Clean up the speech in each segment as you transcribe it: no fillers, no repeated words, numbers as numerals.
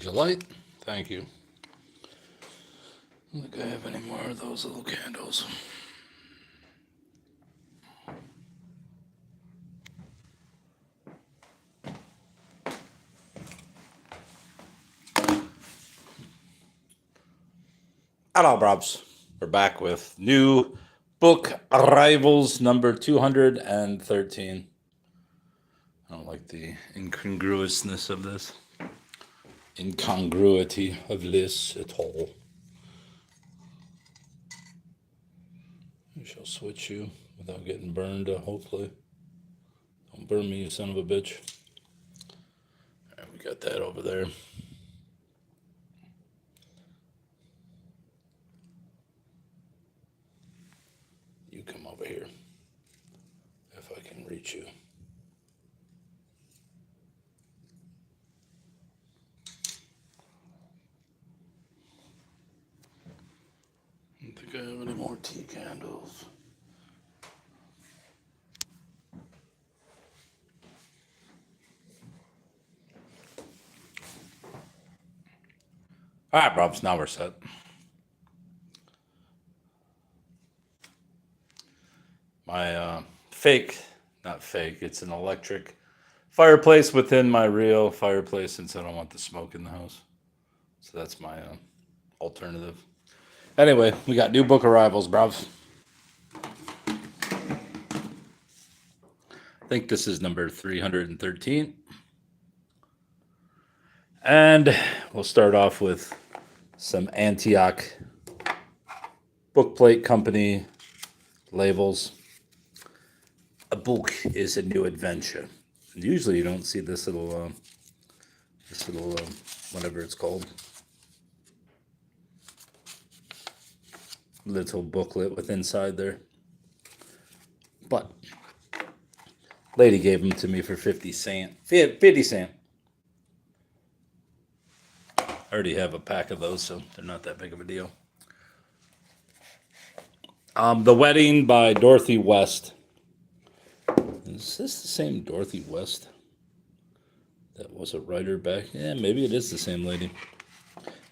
Would you light? Thank you. I don't think I have any more of those little candles. Hello, Brobs. We're back with new book arrivals number 213. I don't like the incongruousness of this. Incongruity of this at all. I shall switch you without getting burned, hopefully. Don't burn me, you son of a bitch. All right, we got that over there. You come over here, if I can reach you. I don't think I have any more tea candles. All right, Brobs, now we're set. My not fake, it's an electric fireplace within my real fireplace since I don't want the smoke in the house. So that's my alternative. Anyway, we got new book arrivals, Brobs. I think this is number 313. And we'll start off with some Antioch Bookplate Company labels. A book is a new adventure. And usually you don't see this little whatever it's called, little booklet with inside there. But lady gave them to me for 50 cents. 50 cents. I already have a pack of those, so they're not that big of a deal. The Wedding by Dorothy West. Is this the same Dorothy West that was a writer back? Yeah, maybe it is the same lady.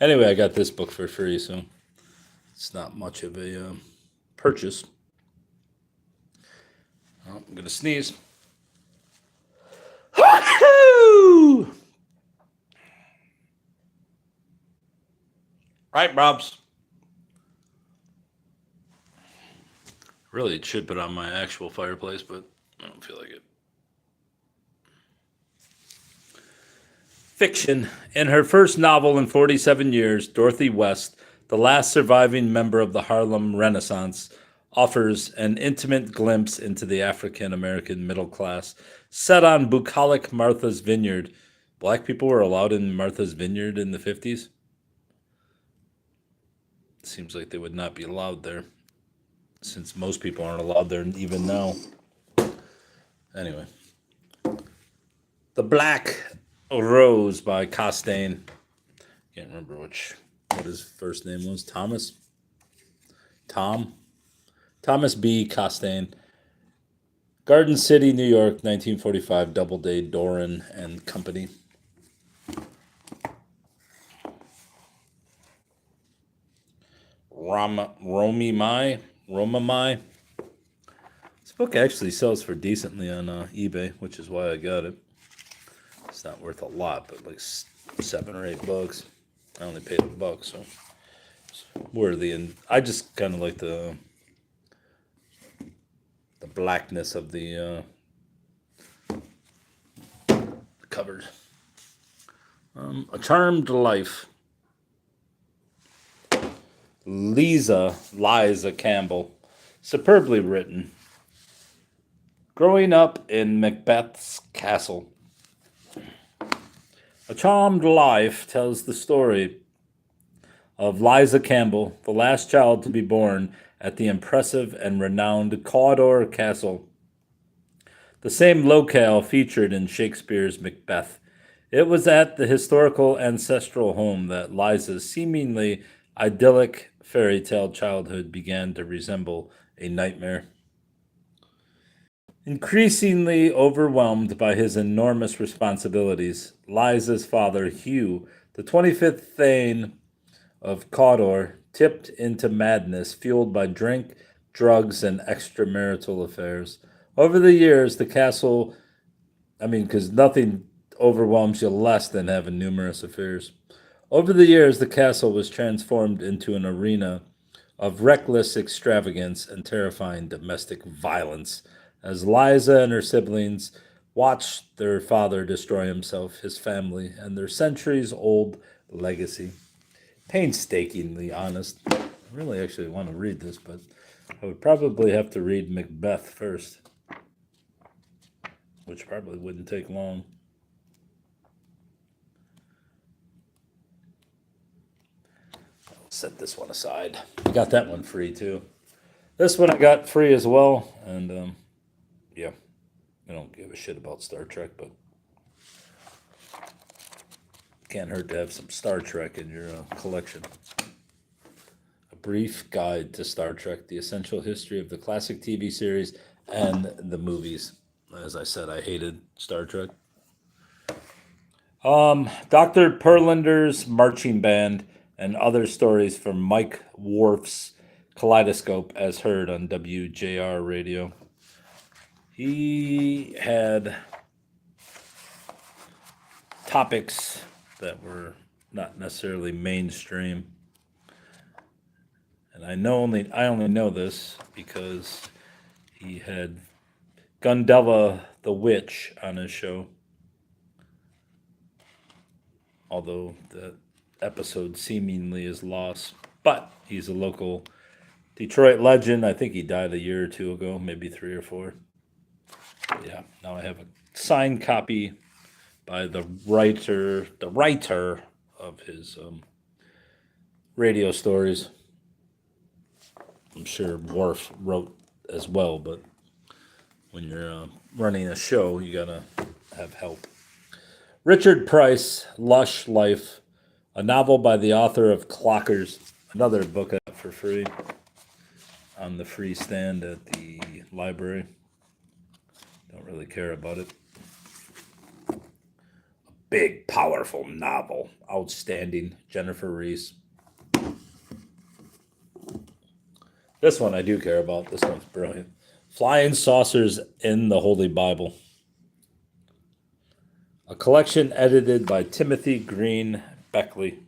Anyway, I got this book for free, so it's not much of a purchase. Oh, I'm going to sneeze. Right, Brobs. Really, it should put on my actual fireplace, but I don't feel like it. Fiction. In her first novel in 47 years, Dorothy West, the last surviving member of the Harlem Renaissance, offers an intimate glimpse into the African American middle class, set on bucolic Martha's Vineyard. Black people were allowed in Martha's Vineyard in the 50s? Seems like they would not be allowed there, since most people aren't allowed there even now. Anyway. The Black Rose by Costain. Can't remember what his first name was. Thomas B. Costain. Garden City, New York, 1945. Doubleday, Doran and Company. Roma Mai. This book actually sells for decently on eBay, which is why I got it. It's not worth a lot, but like $7 or $8. I only paid $1, so it's worthy. And I just kind of like the blackness of the covers. A Charmed Life. Liza Campbell. Superbly written. Growing up in Macbeth's castle. A Charmed Life tells the story of Liza Campbell, the last child to be born at the impressive and renowned Cawdor Castle, the same locale featured in Shakespeare's Macbeth. It was at the historical ancestral home that Liza's seemingly idyllic fairy tale childhood began to resemble a nightmare. Increasingly overwhelmed by his enormous responsibilities, Liza's father, Hugh, The 25th Thane of Cawdor tipped into madness, fueled by drink, drugs, and extramarital affairs. Over the years, the castle, because nothing overwhelms you less than having numerous affairs. Over the years, the castle was transformed into an arena of reckless extravagance and terrifying domestic violence as Liza and her siblings watched their father destroy himself, his family, and their centuries old legacy. Painstakingly honest. I really actually want to read this, but I would probably have to read Macbeth first, which probably wouldn't take long. I'll set this one aside. I got that one free too. This one I got free as well, and yeah, I don't give a shit about Star Trek, but can't hurt to have some Star Trek in your collection. A brief guide to Star Trek, the essential history of the classic TV series and the movies. As I said, I hated Star Trek. Dr. Perlinder's Marching Band and other stories from Mike Worf's Kaleidoscope as heard on WJR radio. He had topics that were not necessarily mainstream. And I only know this because he had Gundella the Witch on his show. Although the episode seemingly is lost. But he's a local Detroit legend. I think he died a year or two ago, maybe 3 or 4. Yeah, now I have a signed copy by the writer of his radio stories. I'm sure Worf wrote as well, but when you're running a show, you gotta have help. Richard Price, Lush Life, a novel by the author of Clockers, another book I got for free on the free stand at the library. Don't really care about it. A big, powerful novel. Outstanding. Jennifer Reese. This one I do care about. This one's brilliant. Flying Saucers in the Holy Bible. A collection edited by Timothy Green Beckley.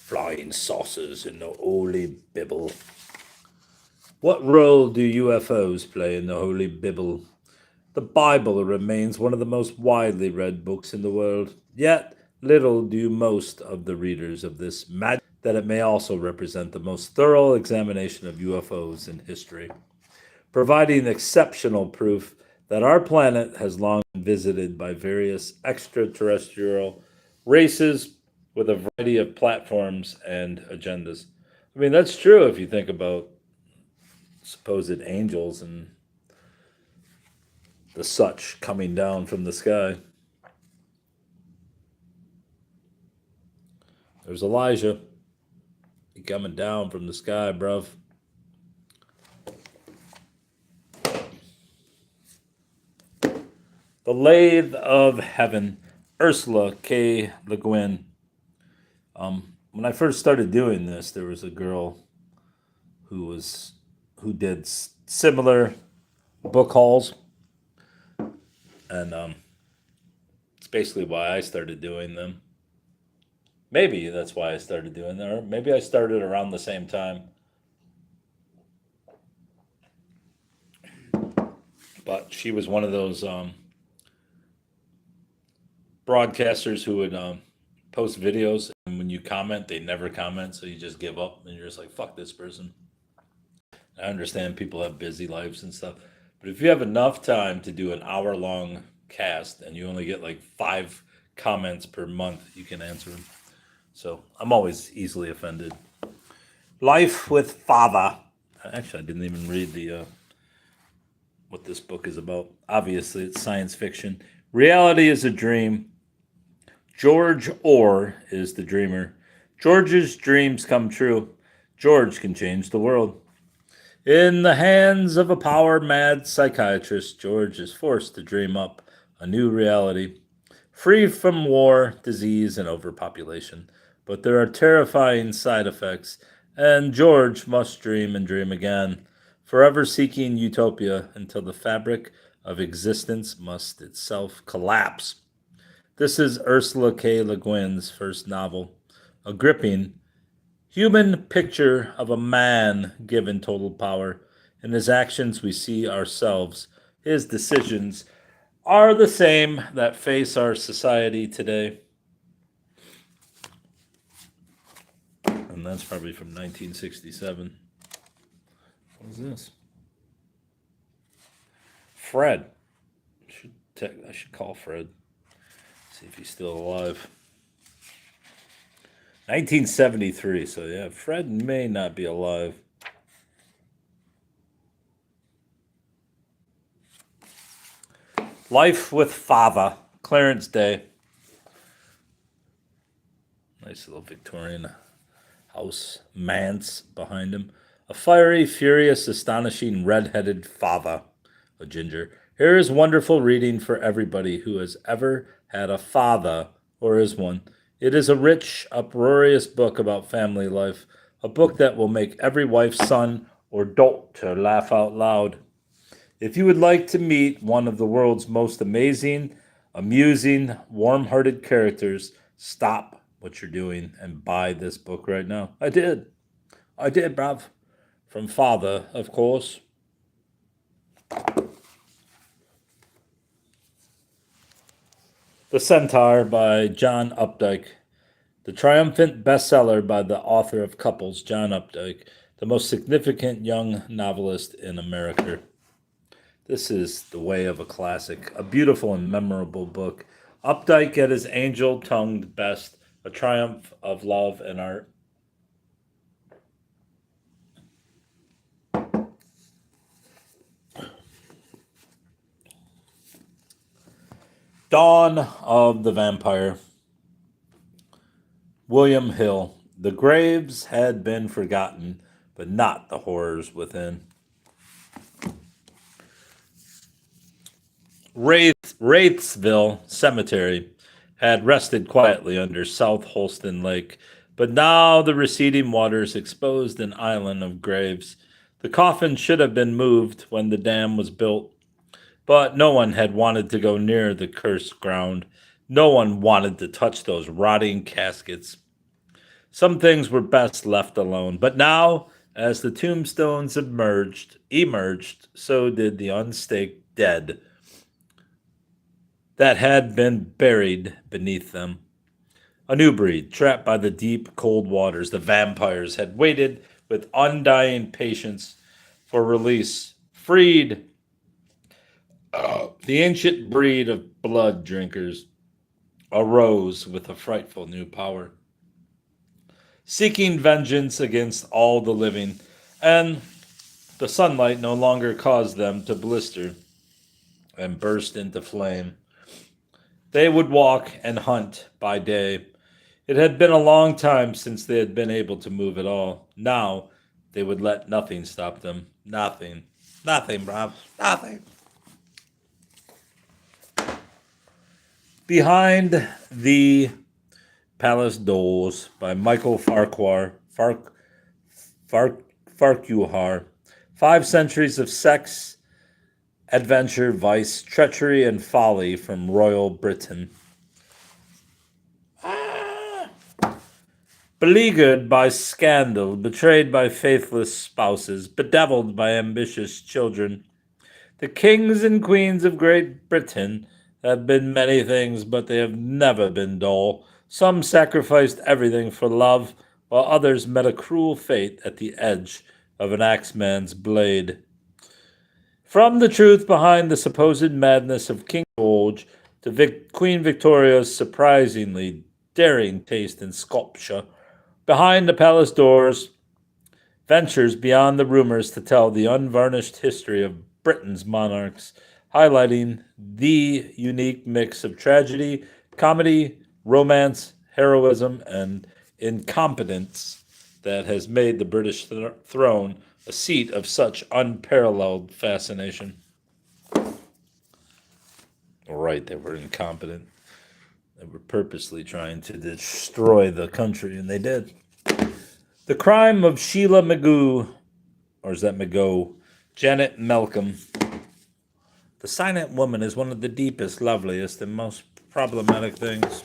Flying Saucers in the Holy Bible. What role do UFOs play in the Holy Bible? The Bible remains one of the most widely read books in the world, yet little do most of the readers of this imagine that it may also represent the most thorough examination of UFOs in history, providing exceptional proof that our planet has long been visited by various extraterrestrial races with a variety of platforms and agendas. I mean, that's true if you think about supposed angels and the such coming down from the sky. There's Elijah. He coming down from the sky, bruv. The Lathe of Heaven, Ursula K. Le Guin. When I first started doing this, there was a girl who did similar book hauls, and it's basically why I started doing them. Maybe that's why I started doing them, or maybe I started around the same time. But she was one of those broadcasters who would post videos, and when you comment, they never comment, so you just give up, and you're just like, fuck this person. I understand people have busy lives and stuff, but if you have enough time to do an hour-long cast and you only get like 5 comments per month, you can answer them. So I'm always easily offended. Life with Father. Actually, I didn't even read the what this book is about. Obviously, it's science fiction. Reality is a dream. George Orr is the dreamer. George's dreams come true. George can change the world. In the hands of a power-mad psychiatrist, George is forced to dream up a new reality. free from war, disease, and overpopulation. But there are terrifying side effects, and George must dream and dream again, forever seeking utopia until the fabric of existence must itself collapse. This is Ursula K. Le Guin's first novel, a gripping, human picture of a man given total power. In his actions, we see ourselves. His decisions are the same that face our society today. And that's probably from 1967. What is this? Fred. I should call Fred. See if he's still alive. 1973, so yeah, Fred may not be alive. Life with Father, Clarence Day. Nice little Victorian house manse behind him. A fiery, furious, astonishing, red-headed father, a ginger. Here is wonderful reading for everybody who has ever had a father or is one. It is a rich, uproarious book about family life, a book that will make every wife, son, or daughter laugh out loud. If you would like to meet one of the world's most amazing, amusing, warm-hearted characters, stop what you're doing and buy this book right now. I did, bruv. From Father, of course. The Centaur by John Updike. The triumphant bestseller by the author of Couples, John Updike, the most significant young novelist in America. This is the way of a classic, a beautiful and memorable book. Updike at his angel-tongued best, a triumph of love and art. Dawn of the Vampire. William Hill. The graves had been forgotten, but not the horrors within. Wraithsville Cemetery had rested quietly under South Holston Lake, but now the receding waters exposed an island of graves. The coffin should have been moved when the dam was built, but no one had wanted to go near the cursed ground. No one wanted to touch those rotting caskets. Some things were best left alone, but now, as the tombstones emerged, so did the unstaked dead that had been buried beneath them. A new breed, trapped by the deep, cold waters, the vampires, had waited with undying patience for release. Freed, the ancient breed of blood drinkers arose with a frightful new power, seeking vengeance against all the living, and the sunlight no longer caused them to blister and burst into flame. They would walk and hunt by day. It had been a long time since they had been able to move at all. Now they would let nothing stop them. Nothing, bruv. Nothing. Behind the Palace Doors by Michael Farquhar. 5 centuries of sex, adventure, vice, treachery, and folly from royal Britain. Beleaguered by scandal, betrayed by faithless spouses, bedeviled by ambitious children, the kings and queens of Great Britain have been many things, but they have never been dull. Some sacrificed everything for love, while others met a cruel fate at the edge of an axeman's blade. From the truth behind the supposed madness of King George to Queen Victoria's surprisingly daring taste in sculpture, behind the palace doors, ventures beyond the rumors to tell the unvarnished history of Britain's monarchs, highlighting the unique mix of tragedy, comedy, romance, heroism, and incompetence that has made the British throne a seat of such unparalleled fascination. Right, they were incompetent. They were purposely trying to destroy the country, and they did. The Crime of Sheila Magoo, or is that Mago? Janet Malcolm. The Silent Woman is one of the deepest, loveliest, and most problematic things.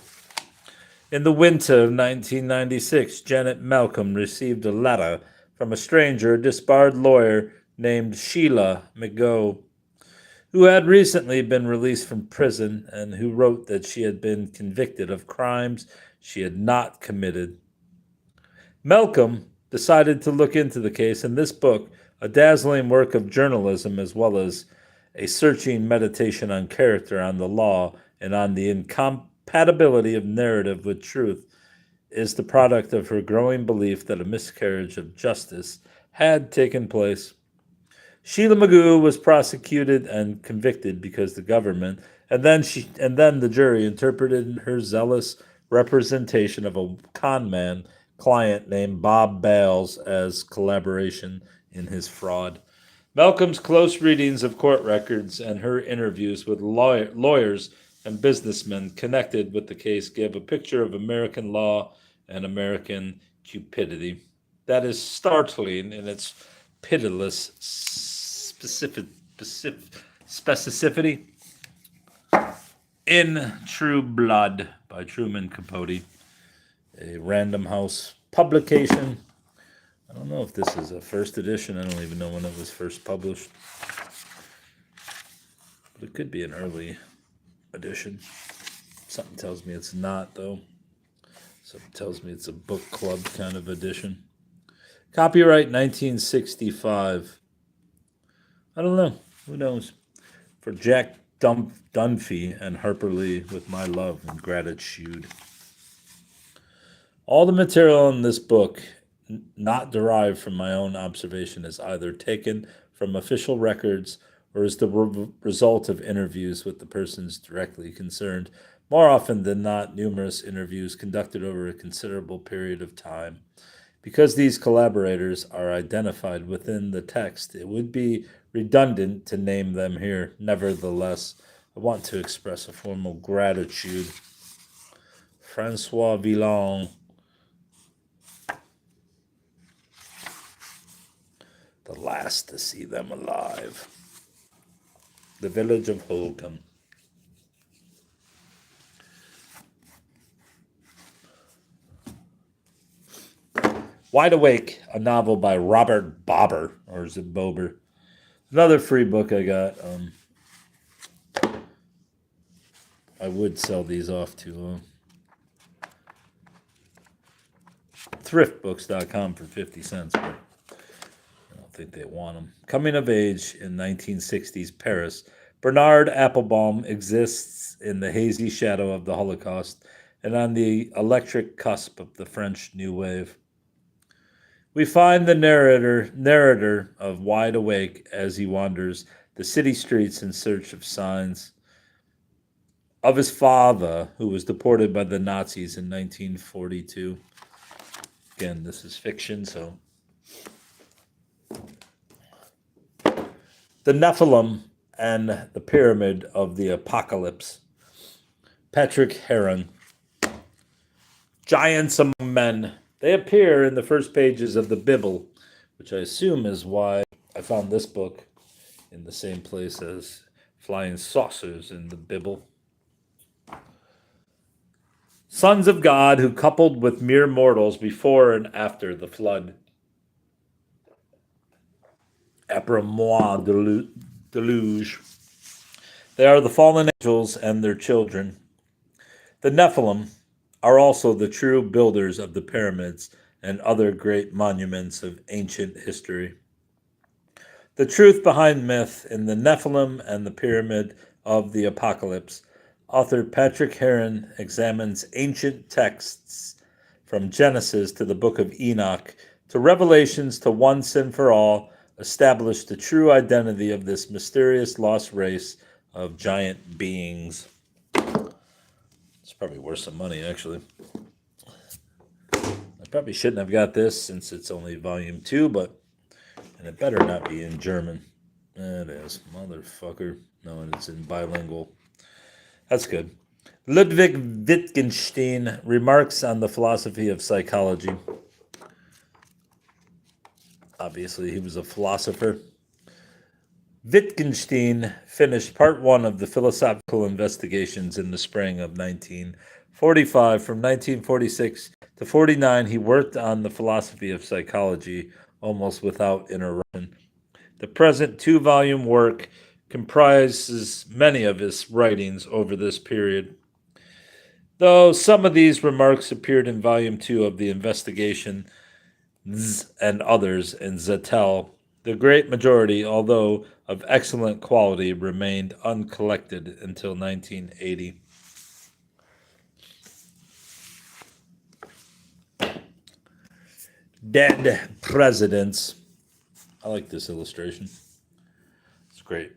In the winter of 1996, Janet Malcolm received a letter from a stranger, a disbarred lawyer named Sheila Mago, who had recently been released from prison and who wrote that she had been convicted of crimes she had not committed. Malcolm decided to look into the case, and this book, a dazzling work of journalism as well as a searching meditation on character, on the law, and on the incompatibility of narrative with truth, is the product of her growing belief that a miscarriage of justice had taken place. Sheila Magoo was prosecuted and convicted because the government and then the jury interpreted her zealous representation of a con man client named Bob Bales as collaboration in his fraud. Malcolm's close readings of court records and her interviews with lawyers and businessmen connected with the case give a picture of American law and American cupidity that is startling in its pitiless specificity. In True Blood by Truman Capote, a Random House publication. I don't know if this is a first edition. I don't even know when it was first published. But it could be an early edition. Something tells me it's not, though. Something tells me it's a book club kind of edition. Copyright 1965. I don't know. Who knows? For Jack Dunphy and Harper Lee, with my love and gratitude. All the material in this book, not derived from my own observation, is either taken from official records or is the result of interviews with the persons directly concerned. More often than not, numerous interviews conducted over a considerable period of time. Because these collaborators are identified within the text, it would be redundant to name them here. Nevertheless, I want to express a formal gratitude. Francois Villon, the last to see them alive. The Village of Holcomb. Wide Awake, a novel by Robert Bobber, or is it Bober? Another free book I got. I would sell these off to thriftbooks.com for 50 cents, but I don't think they want them. Coming of age in 1960s Paris, Bernard Applebaum exists in the hazy shadow of the Holocaust and on the electric cusp of the French New Wave. We find the narrator of Wide Awake as he wanders the city streets in search of signs of his father, who was deported by the Nazis in 1942. Again, this is fiction, so. The Nephilim and the Pyramid of the Apocalypse. Patrick Heron. Giants among men. They appear in the first pages of the Bible, which I assume is why I found this book in the same place as Flying Saucers in the Bible. Sons of God who coupled with mere mortals before and after the flood. Après moi deluge. They are the fallen angels and their children. The Nephilim are also the true builders of the pyramids and other great monuments of ancient history. The truth behind myth in the Nephilim and the Pyramid of the Apocalypse. Author Patrick Heron examines ancient texts from Genesis to the Book of Enoch to Revelations to once and for all establish the true identity of this mysterious lost race of giant beings. It's probably worth some money, actually. I probably shouldn't have got this since it's only volume 2, and it better not be in German. It is, motherfucker. No, and it's in bilingual. That's good. Ludwig Wittgenstein remarks on the philosophy of psychology. Obviously, he was a philosopher. Wittgenstein finished part one of the philosophical investigations in the spring of 1945. From 1946 to 49, he worked on the philosophy of psychology almost without interruption. The present two-volume work comprises many of his writings over this period. Though some of these remarks appeared in Volume 2 of the investigation and others in Zettel, the great majority, although of excellent quality, remained uncollected until 1980. Dead Presidents. I like this illustration. It's great.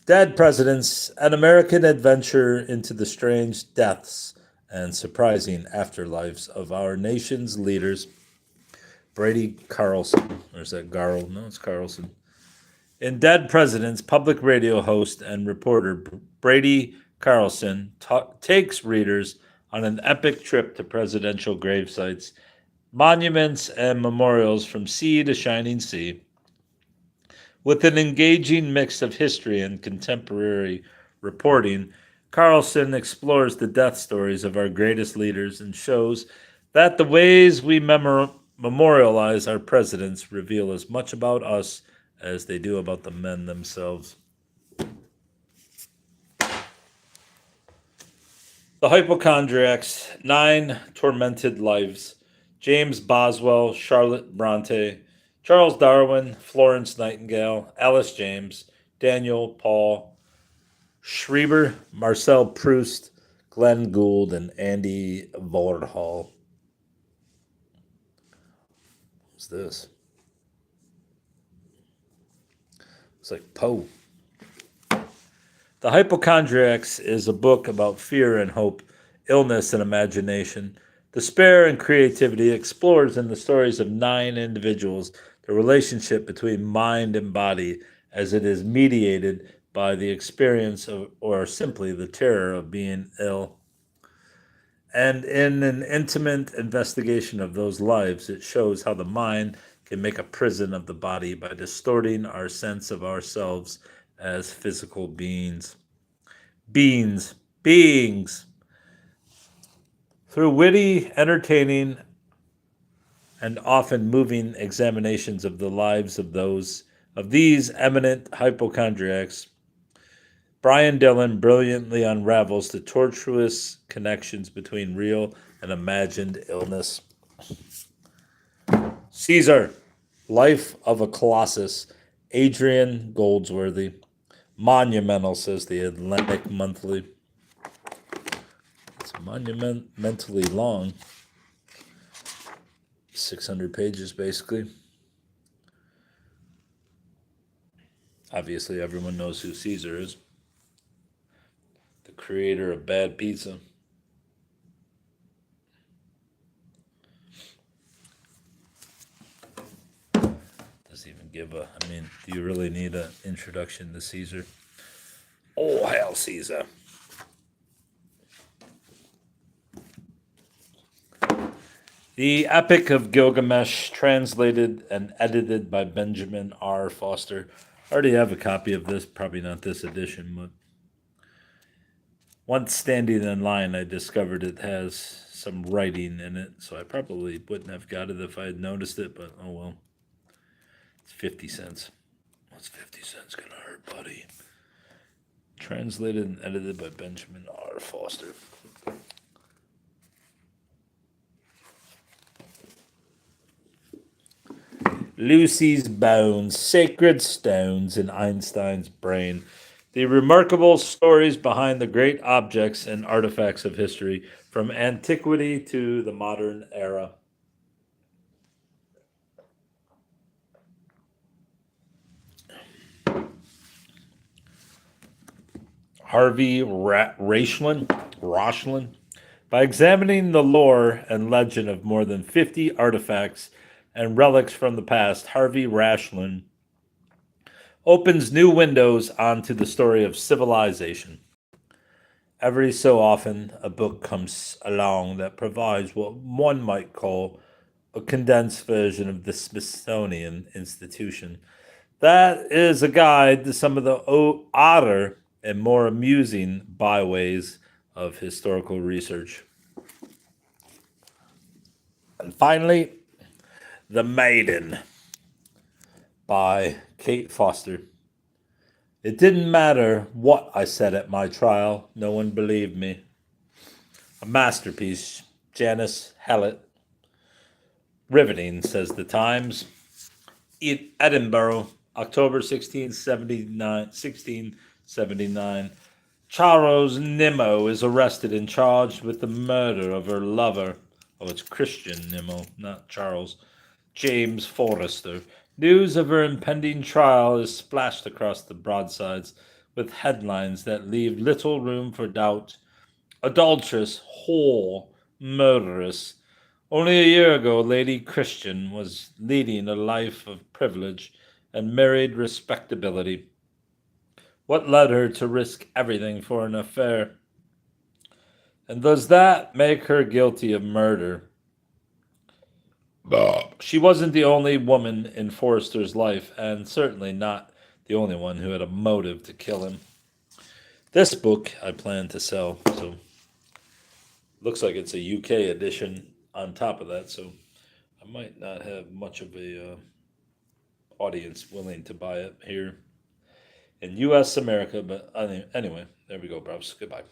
Dead Presidents, an American adventure into the strange deaths and surprising afterlives of our nation's leaders. Brady Carlson. Or is that Garl? No, it's Carlson. In Dead Presidents, public radio host and reporter Brady Carlson takes readers on an epic trip to presidential gravesites, monuments, and memorials from sea to shining sea. With an engaging mix of history and contemporary reporting, Carlson explores the death stories of our greatest leaders and shows that the ways we memorialize our presidents reveal as much about us as they do about the men themselves. The Hypochondriacs, 9 Tormented Lives. James Boswell, Charlotte Bronte, Charles Darwin, Florence Nightingale, Alice James, Daniel Paul, Schreiber, Marcel Proust, Glenn Gould, and Andy Warhol. What's this? It's like Poe. The Hypochondriacs is a book about fear and hope, illness and imagination. Despair and creativity explores in the stories of 9 individuals the relationship between mind and body as it is mediated by the experience of, or simply the terror of being ill. And in an intimate investigation of those lives, it shows how the mind can make a prison of the body by distorting our sense of ourselves as physical beings. Beings. Through witty, entertaining, and often moving examinations of the lives of these eminent hypochondriacs, Brian Dillon brilliantly unravels the tortuous connections between real and imagined illness. Caesar, Life of a Colossus, Adrian Goldsworthy. Monumental, says the Atlantic Monthly. It's monumentally long. 600 pages, basically. Obviously, everyone knows who Caesar is. The creator of bad pizza. Doesn't even give a... I mean, do you really need an introduction to Caesar? Oh, hail Caesar. The Epic of Gilgamesh, translated and edited by Benjamin R. Foster. I already have a copy of this, probably not this edition, but once standing in line, I discovered it has some writing in it, so I probably wouldn't have got it if I had noticed it, but oh well. It's 50 cents. What's 50 cents gonna hurt, buddy? Translated and edited by Benjamin R. Foster. Lucy's Bones, Sacred Stones in Einstein's Brain. The remarkable stories behind the great objects and artifacts of history, from antiquity to the modern era. Harvey Rochlin. By examining the lore and legend of more than 50 artifacts and relics from the past, Harvey Rochlin opens new windows onto the story of civilization. Every so often, a book comes along that provides what one might call a condensed version of the Smithsonian Institution. That is a guide to some of the odder and more amusing byways of historical research. And finally, The Maiden by Kate Foster. It didn't matter what I said at my trial, no one believed me. A masterpiece, Janice Hallett. Riveting, says the Times. Edinburgh, October 1679. Charles Nimmo is arrested and charged with the murder of her lover. Oh, it's Christian Nimmo, not Charles. James Forrester. News of her impending trial is splashed across the broadsides with headlines that leave little room for doubt. Adulteress, whore, murderess. Only a year ago, Lady Christian was leading a life of privilege and married respectability. What led her to risk everything for an affair? And does that make her guilty of murder? She wasn't the only woman in Forrester's life, and certainly not the only one who had a motive to kill him. This book I plan to sell, so looks like it's a UK edition on top of that, so I might not have much of a audience willing to buy it here in US America, but anyway, there we go, bros. Goodbye.